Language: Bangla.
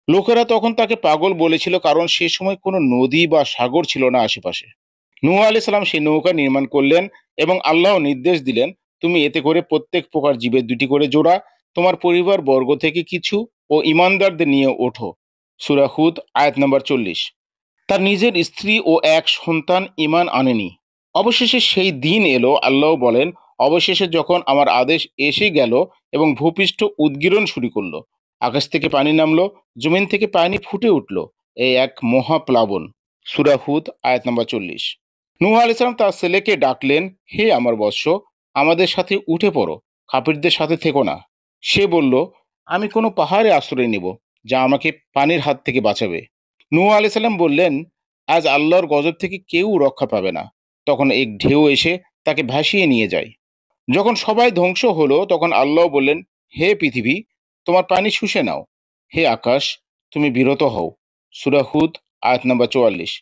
লোকেরা তখন তাকে পাগল বলেছিল, কারণ সে সময় কোনো নদী বা সাগর ছিল না আশেপাশে। নূহ আলাইহিস সালাম সেই নৌকা নির্মাণ করলেন এবং আল্লাহ নির্দেশ দিলেন, তুমি এতে করে প্রত্যেক প্রকার জীবের 2টি করে জোড়া, তোমার পরিবার বর্গ থেকে কিছু ও ঈমানদারদের নিয়ে ওঠো। সূরা হুদ আয়াত নম্বর 40। তার নিজের স্ত্রী ও এক সন্তান ঈমান আনেনি। অবশেষে সেই দিন এলো, আল্লাহ বলেন, অবশেষে যখন আমার আদেশ এসে গেল এবং ভূপৃষ্ঠ উদগীরণ শুরু করলো, আকাশ থেকে পানি নামলো, জমিন থেকে পানি ফুটে উঠলো, এই এক মহাপ্লাবন। সূরা হুদ আয়াত নম্বর 40। নূহ আলাইহিস সালাম তার ছেলেকে ডাকলেন, হে আমার বৎস, আমাদের সাথে উঠে পড়ো, কাফিরদের সাথে থেকো না। সে বলল, আমি কোনো পাহাড়ে আশ্রয় নেব, যা আমাকে পানির হাত থেকে বাঁচাবে। নূহ আলাইহিস সালাম বললেন, আজ আল্লাহর গজব থেকে কেউ রক্ষা পাবে না। তখন এক ঢেউ এসে তাকে ভাসিয়ে নিয়ে যায়। যখন সবাই ধ্বংস হলো, তখন আল্লাহ বললেন, হে পৃথিবী, তোমার পানি শুষে নাও। হে আকাশ, তুমি বিরত হও। সূরা হুদ আয়াত নম্বর 44।